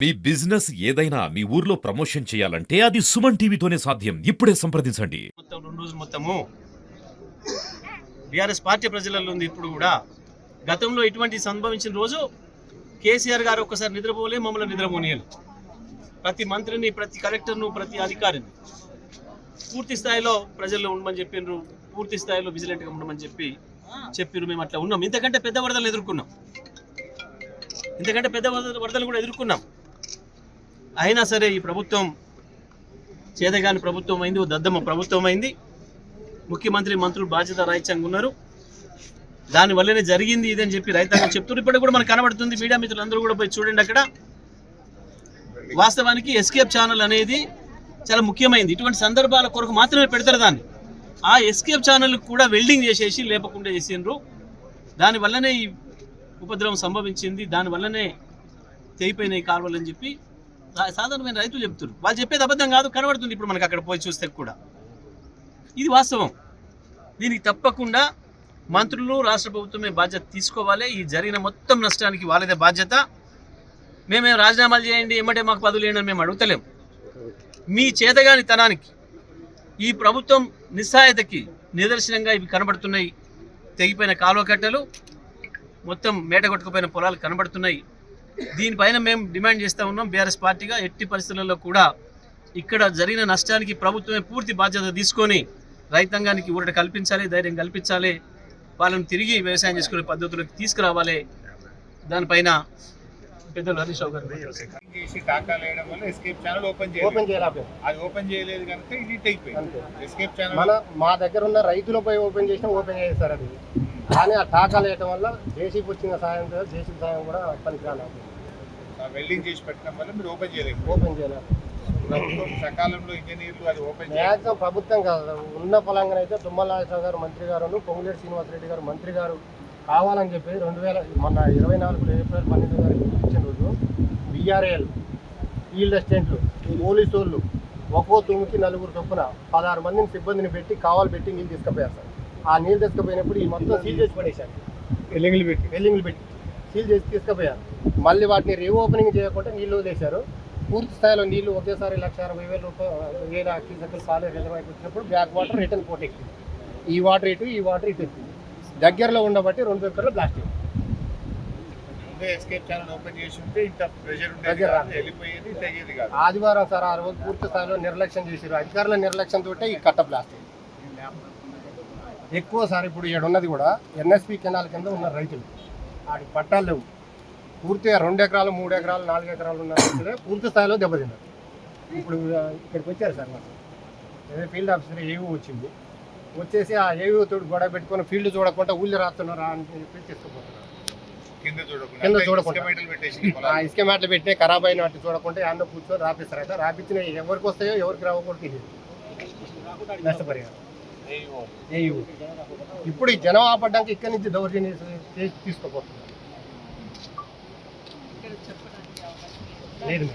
మీ business ఏదైనా మీ ఊర్లో promotion చేయాలంటే అది సుమన్ టీవీతోనే సాధ్యం. ఇప్పుడే సంప్రదించండి. మొత్తం 2 రోజులు మొత్తము బీఆర్ఎస్ పార్టీ ప్రజలలో ఉంది. ఇప్పుడు కూడా గతంలో ఇటువంటి సంభవించిన రోజు కేసీఆర్ గారు ఒక్కసారి నిద్రపోలే, మమ్మల్ని నిద్రపోనియాలి. ప్రతి మంత్రిని, ప్రతి కలెక్టర్ను, ప్రతి అధికారిని పూర్తి స్థాయిలో ప్రజల్లో ఉండమని చెప్పిండ్రు. పూర్తి స్థాయిలో విజిలెంట్గా ఉండమని చెప్పిర్రు. మేము అట్లా ఉన్నాం. ఇంతకంటే పెద్ద వరదలు ఎదుర్కొన్నాం. ఇంతకంటే పెద్ద వరదలు కూడా ఎదుర్కొన్నాం. అయినా సరే ఈ ప్రభుత్వం చేతగాని ప్రభుత్వం అయింది, ఓ దద్దమ్మ ప్రభుత్వం అయింది. ముఖ్యమంత్రి, మంత్రులు బాధ్యత రాహిత్యంగా ఉన్నారు. దానివల్లనే జరిగింది ఇదని చెప్పి రైతాంగం చెప్తున్నారు. ఇప్పుడు కూడా మనకు కనబడుతుంది. మీడియా మిత్రులందరూ కూడా పోయి చూడండి. అక్కడ వాస్తవానికి ఎస్కేప్ ఛానల్ అనేది చాలా ముఖ్యమైనది. ఇటువంటి సందర్భాల కొరకు మాత్రమే పెడతారు దాన్ని. ఆ ఎస్కేప్ ఛానల్ కూడా వెల్డింగ్ చేసేసి లేపకుండా చేసిండ్రు. దానివల్లనే ఈ ఉపద్రవం సంభవించింది. దానివల్లనే తెగిపోయినాయి కాలువలు అని చెప్పి సాధారణమైన రైతులు చెప్తున్నారు. వాళ్ళు చెప్పేది అబద్ధం కాదు, కనబడుతుంది. ఇప్పుడు మనకు అక్కడ పోయి చూస్తే కూడా ఇది వాస్తవం. దీనికి తప్పకుండా మంత్రులు, రాష్ట్ర ప్రభుత్వమే బాధ్యత తీసుకోవాలి. ఈ జరిగిన మొత్తం నష్టానికి వాళ్ళదే బాధ్యత. మేమేం రాజీనామాలు చేయండి, ఏమంటే మాకు పదవులు వేయండి అని మేము అడుగుతలేం. మీ చేతగాని తనానికి, ఈ ప్రభుత్వం నిస్సహాయతకి నిదర్శనంగా ఇవి కనబడుతున్నాయి. తెగిపోయిన కాలువ కట్టలు, మొత్తం మేట కొట్టుకుపోయిన పొలాలు కనబడుతున్నాయి. దీనిపైన మేము డిమాండ్ చేస్తూ ఉన్నాం. బీఆర్ఎస్ పార్టీగా ఎట్టి పరిస్థితులలో కూడా ఇక్కడ జరిగిన నష్టానికి ప్రభుత్వమే పూర్తి బాధ్యత తీసుకొని రైతాంగానికి ఊరట కల్పించాలి, ధైర్యం కల్పించాలి. వాళ్ళని తిరిగి వ్యవసాయం చేసుకునే పద్ధతులకు తీసుకురావాలి. దానిపైన పెద్దలు హరీష్ రావు గారు చేసి టాకాలు వేయడం వల్ల ఎస్కేప్ ఛానల్ ఓపెన్ చేయాలి. అది ఓపెన్ చేయలేదు కనుక ఇది తెగిపోయింది. ఎస్కేప్ ఛానల్ మా దగ్గర ఉన్న రైతులపై ఓపెన్ చేస్తారు అది. కానీ ఆ టాకాలు వేయడం వల్ల జేసీబీ వచ్చిన సాయంతో జేసీబీ సాయం కూడా పనికిరాలేదు. వెల్డింగ్ చేసి పెట్టడం వల్ల మీరు ఓపెన్ చేయలేదు. ప్రభుత్వం సకాలంలో ఇంజనీర్లు అది ఓపెన్ మ్యాక్సిమం ప్రభుత్వం కాదు, ఉన్న పొలంగా అయితే తుమ్మల నాగేశ్వరరావు గారు మంత్రి గారు, పొంగులేటి శ్రీనివాసరెడ్డి గారు మంత్రి గారు కావాలని చెప్పి 2000 24 ఏప్రిల్ 12 గారికి ఇచ్చిన రోజు బీఆర్ఏఎల్, ఫీల్డ్ అసిస్టెంట్లు, పోలీసు వాళ్ళు ఒక్కో తుమ్మికి 4 చొప్పున 16 మందిని సిబ్బందిని పెట్టి కావాలి పెట్టి నీళ్ళు తీసుకుపోయారు సార్. ఆ నీళ్ళు తీసుకుపోయినప్పుడు ఈ మొత్తం సీల్ చేసి పడేశారు. వెల్లింగ్లు పెట్టి సీల్ చేసి తీసుకుపోయారు. మళ్ళీ వాటిని రీఓపెనింగ్ చేయకుండా నీళ్ళు వదిలేశారు. పూర్తి స్థాయిలో నీళ్లు ఒకేసారి 1,60,000 రూపాయలు క్యూసెక్కులు కాలేజ్ రిజర్వాయర్కి వచ్చినప్పుడు బ్యాక్ వాటర్ రిటర్న్ పోటీ ఎక్కింది. ఈ వాటర్ ఇటు ఎక్కింది. దగ్గరలో ఉండబట్టి 2 ఎకరాలు ప్లాస్టిక్. ఎస్కేప్ ఛానల్ ఓపెన్ చేసి ఉంటే ఇంత ప్రెషర్ వెళ్ళిపోయేది, తెగేది కాదు. ఆదివారం సార్ ఆ రోజు పూర్తి స్థాయిలో నిర్లక్ష్యం చేశారు. అధికారుల నిర్లక్ష్యంతో ఈ కట్ట ప్లాస్టిక్ ఎక్కువ సార్. ఇప్పుడు ఉన్నది కూడా ఎన్ఎస్పి కెనాల్ కింద ఉన్న రైతులు వాటికి పట్టాలు లేవు. పూర్తిగా 2 ఎకరాలు, 3 ఎకరాలు, 4 ఎకరాలు ఉన్న రైతులే పూర్తి స్థాయిలో దెబ్బతిన్నారు. ఇప్పుడు ఇక్కడికి వచ్చారు సార్ మాకు ఏదో ఫీల్డ్ ఆఫీసర్ ఏవో వచ్చింది. వచ్చేసి ఆ ఏవో తోడు గొడవ పెట్టుకొని ఫీల్డ్ చూడకుండా ఊళ్ళో రాస్తున్నారా అని చెప్పి తీసుకుపోతున్నారు. కింద చూడకుండా ఇసుక మ్యాట్లు పెట్టినా ఖరాబ్ అయినట్టు చూడకుండా అన్న కూర్చొని రాపిస్తారు. అయితే రాపించిన ఎవరికి వస్తాయో ఎవరికి రావకూడదు తెలియదు. నష్టపరిహారం ఏయూ ఇప్పుడు ఈ జనం ఆపడ్డానికి ఇక్కడి నుంచి దౌర్జన్యం తీసుకుపోతున్నారు. లేదు